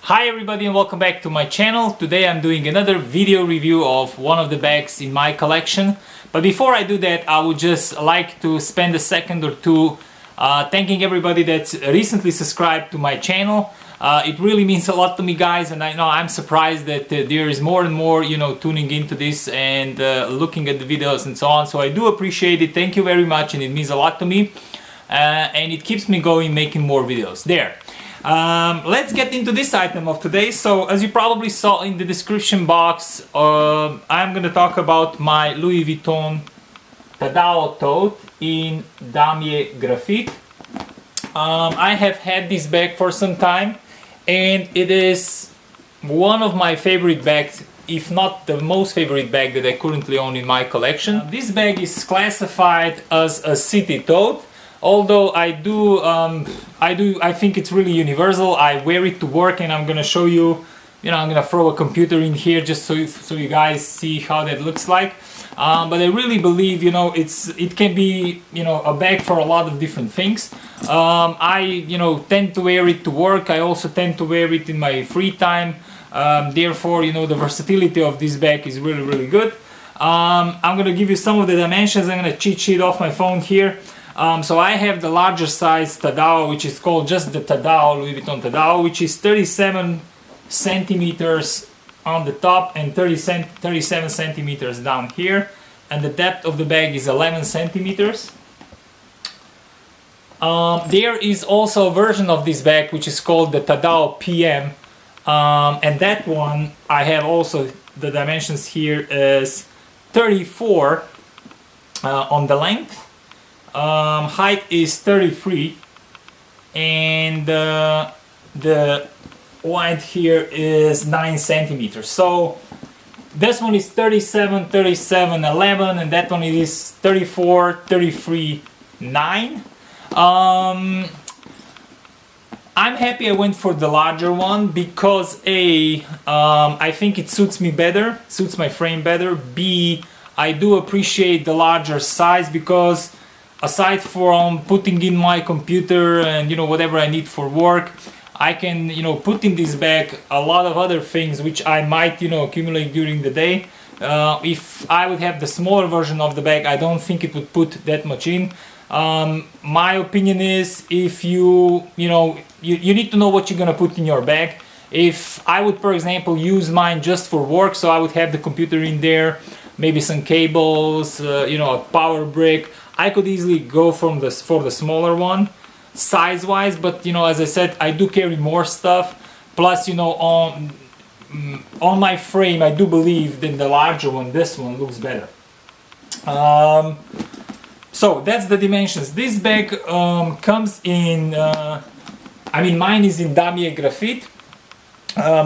Hi everybody and welcome back to my channel. Today I'm doing another video review of one of the bags in my collection. But before I do that, I would just like to spend a second or two thanking everybody that's recently subscribed to my channel. It really means a lot to me, guys, and I know I'm surprised that there is more and more, tuning into this and looking at the videos and so on. So I do appreciate it. Thank you very much, and it means a lot to me. And it keeps me going, making more videos. There. Let's get into this item of today. So as you probably saw in the description box, I'm gonna talk about my Louis Vuitton TADAO Tote in Damier Graphite. I have had this bag for some time, and it is one of my favorite bags, if not the most favorite bag that I currently own in my collection. This bag is classified as a city tote. Although I think it's really universal. I wear it to work, and I'm gonna show you. I'm gonna throw a computer in here just so you guys see how that looks like. But I really believe, it can be, a bag for a lot of different things. I tend to wear it to work. I also tend to wear it in my free time. Therefore, the versatility of this bag is really, really good. I'm gonna give you some of the dimensions. I'm gonna cheat sheet off my phone here. So I have the larger size Tadao, which is called just the Tadao, Louis Vuitton Tadao, which is 37 centimeters on the top and 37 centimeters down here. And the depth of the bag is 11 centimeters. There is also a version of this bag which is called the Tadao PM. And that one, I have also the dimensions here is 34 on the length. Height is 33, and the width here is 9 centimeters. So this one is 37, 37, 11, and that one is 34, 33, 9. I'm happy I went for the larger one because I think it suits me better, suits my frame better. B, I do appreciate the larger size because aside from putting in my computer and whatever I need for work, I can put in this bag a lot of other things which I might accumulate during the day. If I would have the smaller version of the bag, I don't think it would put that much in. My opinion is, if you need to know what you're gonna put in your bag. If I would, for example, use mine just for work, so I would have the computer in there, maybe some cables, a power brick, I could easily go for the smaller one, size-wise. But as I said, I do carry more stuff. Plus, on my frame, I do believe that the larger one, this one, looks better. So that's the dimensions. This bag comes in. Mine is in Damier Graphite.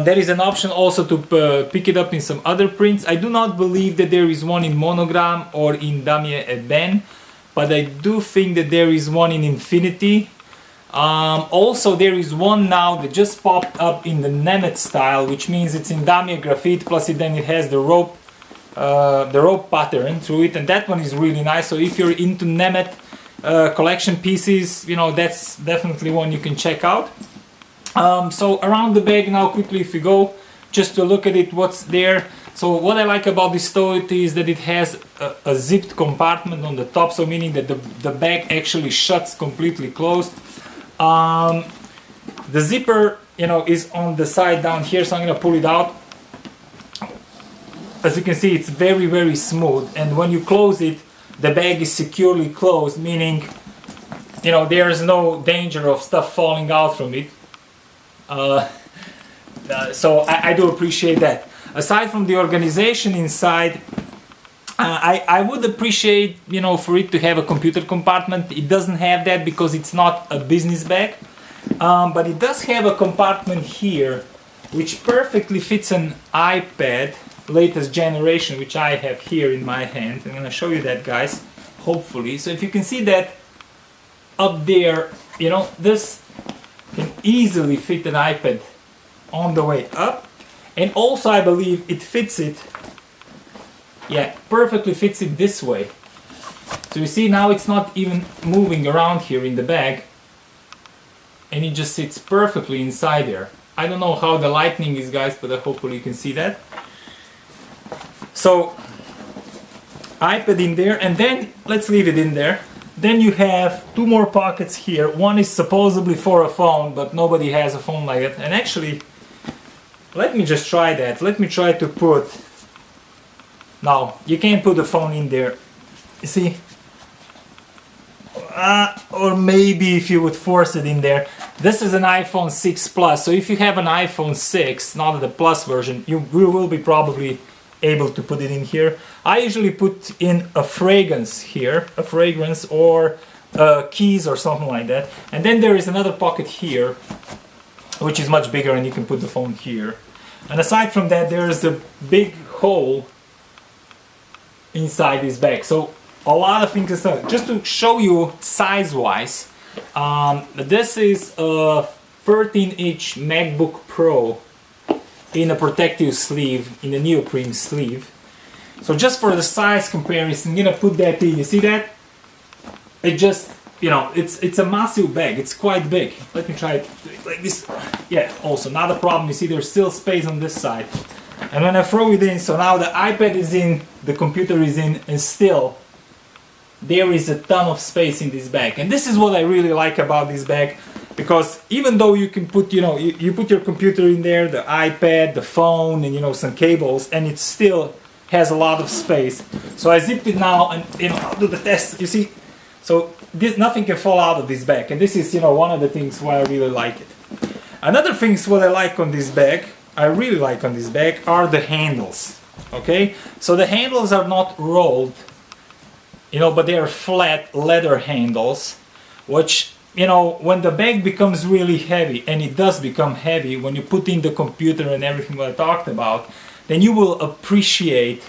There is an option also to pick it up in some other prints. I do not believe that there is one in monogram or in Damier Ebene, but I do think that there is one in Infinity. Also, there is one now that just popped up in the Nemeth style, which means it's in Damier Graphite, plus then it has the rope pattern through it, and that one is really nice. So if you're into Nemeth collection pieces, that's definitely one you can check out. So around the bag now, quickly, if you go just to look at it, what's there. So what I like about this tote is that it has a zipped compartment on the top, so meaning that the bag actually shuts completely closed. The zipper, is on the side down here, so I'm gonna pull it out. As you can see, it's very, very smooth, and when you close it, the bag is securely closed, meaning, there's no danger of stuff falling out from it. So I do appreciate that. Aside from the organization inside, I would appreciate, for it to have a computer compartment. It doesn't have that because it's not a business bag, but it does have a compartment here which perfectly fits an iPad latest generation, which I have here in my hand. I'm gonna show you that, guys, hopefully. So if you can see that up there, this can easily fit an iPad on the way up. And also, I believe it fits it, perfectly fits it this way. So you see, now it's not even moving around here in the bag, and it just sits perfectly inside there. I don't know how the lighting is, guys, but hopefully you can see that. So iPad in there, and then let's leave it in there. Then you have two more pockets here. One is supposedly for a phone, but nobody has a phone like it. And actually, let me just try that. Let me try to put... No, you can't put the phone in there. You see? Or maybe if you would force it in there. This is an iPhone 6 Plus, so if you have an iPhone 6, not the Plus version, you will be probably able to put it in here. I usually put in a fragrance here, a fragrance or keys or something like that. And then there is another pocket here, which is much bigger, and you can put the phone here. And aside from that, there is a big hole inside this bag. So a lot of things. Just to show you size-wise, this is a 13-inch MacBook Pro in a protective sleeve, in a neoprene sleeve. So just for the size comparison, I'm gonna put that in. You see that? It just, you know, it's a massive bag. It's quite big. Let me try it like this. Yeah, also not a problem. You see there's still space on this side. And when I throw it in, so now the iPad is in, the computer is in, and still there is a ton of space in this bag. And this is what I really like about this bag, because even though you can put, you know, you put your computer in there, the iPad, the phone, and, you know, some cables, and it still has a lot of space. So I zipped it now, and, you know, I'll do the test. You see, so this, nothing can fall out of this bag, and this is, you know, one of the things why I really like it. Another thing what I like on this bag, I really like on this bag, are the handles. Okay, so the handles are not rolled, you know, but they are flat leather handles, which, you know, when the bag becomes really heavy, and it does become heavy when you put in the computer and everything that I talked about, then you will appreciate,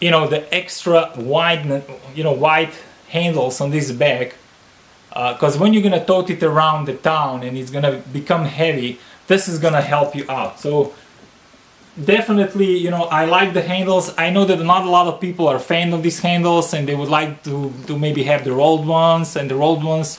you know, the extra wide, you know, wide handles on this bag, because when you're gonna tote it around the town and it's gonna become heavy, this is gonna help you out. So definitely, you know, I like the handles. I know that not a lot of people are fan of these handles, and they would like to maybe have the rolled ones, and the rolled ones,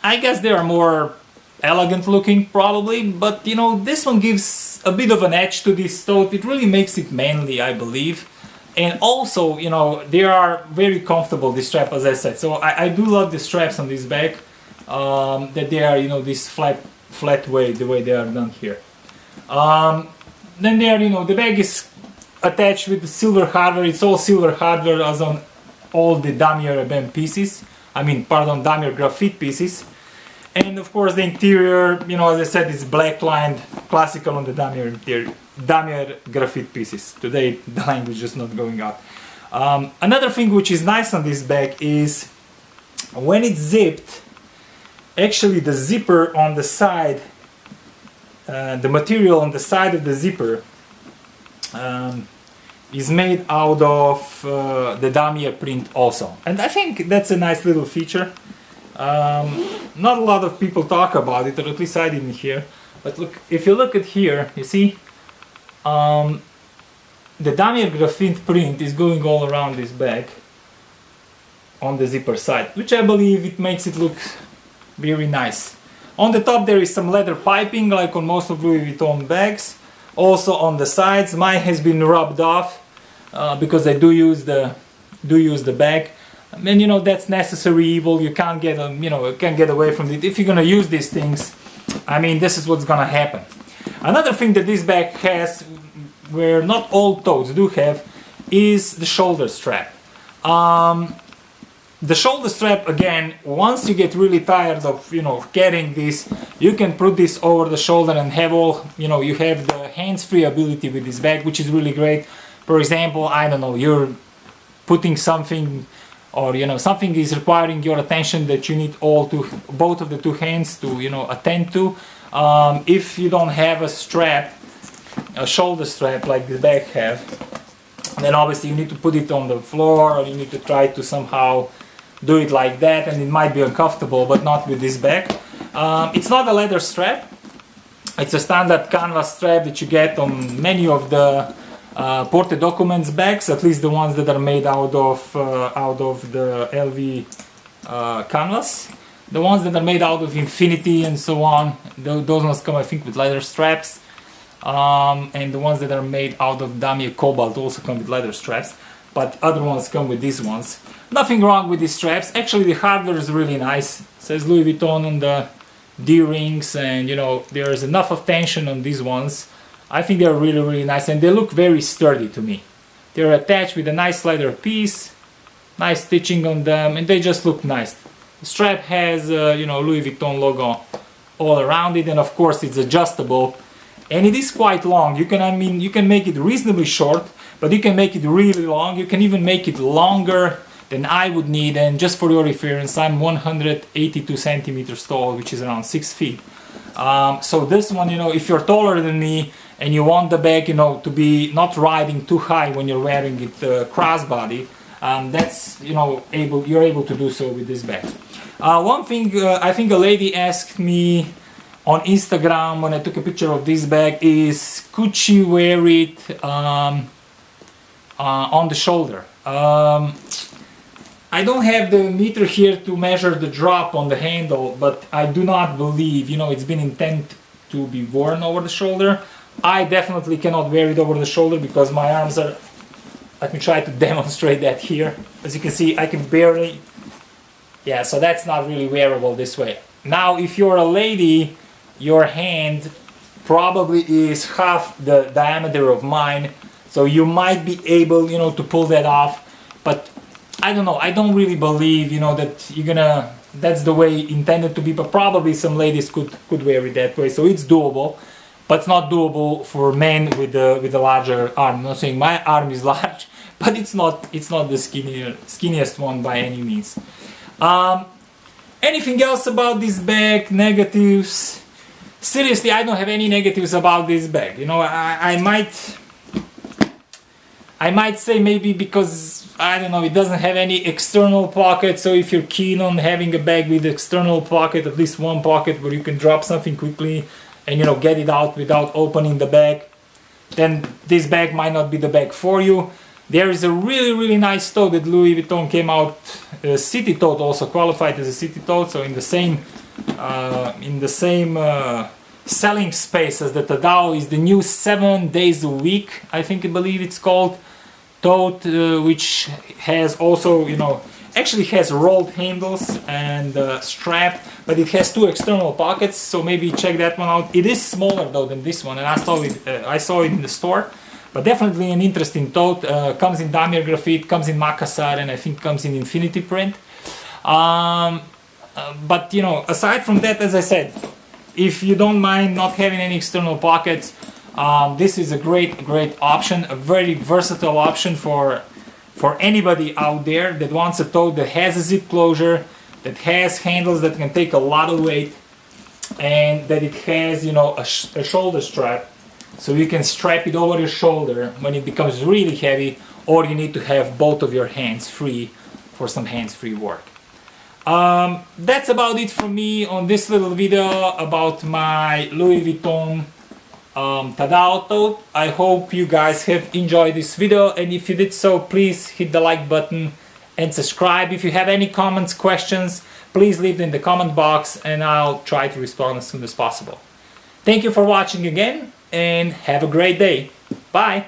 I guess they are more elegant looking probably, but, you know, this one gives a bit of an edge to this tote. It really makes it manly, I believe. And also, you know, they are very comfortable, this strap, as I said. So I do love the straps on this bag, that they are, you know, this flat way, the way they are done here. Then they are, you know, the bag is attached with the silver hardware. It's all silver hardware as on all the Damier pieces. I mean, pardon, Damier Graphite pieces. And of course the interior, you know, as I said, is black lined, classical on the Damier interior, Damier Graphite pieces. Today the language is just not going out. Another thing which is nice on this bag is when it's zipped, actually the zipper on the side, the material on the side of the zipper is made out of the Damier print also. And I think that's a nice little feature. Not a lot of people talk about it, or at least I didn't hear. But look, if you look at here, you see the Damier Graphite print is going all around this bag on the zipper side, which I believe it makes it look very nice. On the top there is some leather piping, like on most of Louis Vuitton bags. Also on the sides, mine has been rubbed off because I do use the bag. And, you know, that's necessary evil. You can't get, you know, can't get away from it. If you're gonna use these things, I mean, this is what's gonna happen. Another thing that this bag has, where not all totes do have, is the shoulder strap. The shoulder strap, again, once you get really tired of, you know, carrying this, you can put this over the shoulder and have all, you know, you have the hands-free ability with this bag, which is really great. For example, I don't know, you're putting something, or, you know, something is requiring your attention that you need both of the two hands to, you know, attend to. If you don't have a strap, a shoulder strap like this bag have, then obviously you need to put it on the floor, or you need to try to somehow do it like that, and it might be uncomfortable, but not with this bag. It's not a leather strap. It's a standard canvas strap that you get on many of the porte documents bags, at least the ones that are made out of the LV canvas. The ones that are made out of Infinity and so on, those ones come I think with leather straps. And the ones that are made out of Damier Cobalt also come with leather straps, but other ones come with these ones. Nothing wrong with these straps. Actually, the hardware is really nice. It says Louis Vuitton on the D-rings, and you know, there's enough of tension on these ones. I think they're really nice, and they look very sturdy to me. They're attached with a nice leather piece, nice stitching on them, and they just look nice. The strap has you know, Louis Vuitton logo all around it, and of course it's adjustable. And it is quite long. You can, you can make it reasonably short, but you can make it really long. You can even make it longer than I would need. And just for your reference, I'm 182 centimeters tall, which is around 6 feet. So this one, you know, if you're taller than me and you want the bag, you know, to be not riding too high when you're wearing it crossbody, that's, you know, you're able to do so with this bag. One thing I think a lady asked me on Instagram when I took a picture of this bag is, could she wear it on the shoulder? I don't have the meter here to measure the drop on the handle, but I do not believe, you know, it's been intended to be worn over the shoulder. I definitely cannot wear it over the shoulder because my arms are, let me try to demonstrate that here. As you can see, I can barely, yeah, so that's not really wearable this way. Now, if you're a lady, your hand probably is half the diameter of mine, so you might be able, you know, to pull that off. But I don't know, I don't really believe, you know, that you're gonna, that's the way intended to be, but probably some ladies could wear it that way, so it's doable. But it's not doable for men with a larger arm. I'm not saying my arm is large, but it's not the skinniest one by any means. Anything else about this bag? Negatives? Seriously, I don't have any negatives about this bag. You know, I might say maybe because, I don't know, it doesn't have any external pocket, so if you're keen on having a bag with external pocket, at least one pocket where you can drop something quickly and, you know, get it out without opening the bag, then this bag might not be the bag for you. There is a really nice tote that Louis Vuitton came out, city tote, also qualified as a city tote, so in the same selling space as the Tadao is the new 7 days a week, I believe it's called, tote, which has also, you know, actually has rolled handles and strap, but it has 2 external pockets, so maybe check that one out. It is smaller though than this one, and I saw it in the store, but definitely an interesting tote. Comes in Damier Graphite, comes in Macassar, and I think comes in Infinity print. But you know, aside from that, as I said, if you don't mind not having any external pockets, this is a great option, a very versatile option for anybody out there that wants a tote that has a zip closure, that has handles that can take a lot of weight, and that it has, you know, a shoulder strap, so you can strap it over your shoulder when it becomes really heavy, or you need to have both of your hands free for some hands-free work. That's about it for me on this little video about my Louis Vuitton Tadao tote. I hope you guys have enjoyed this video, and if you did so, please hit the like button and subscribe. If you have any comments, questions, please leave them in the comment box and I'll try to respond as soon as possible. Thank you for watching again, and have a great day. Bye!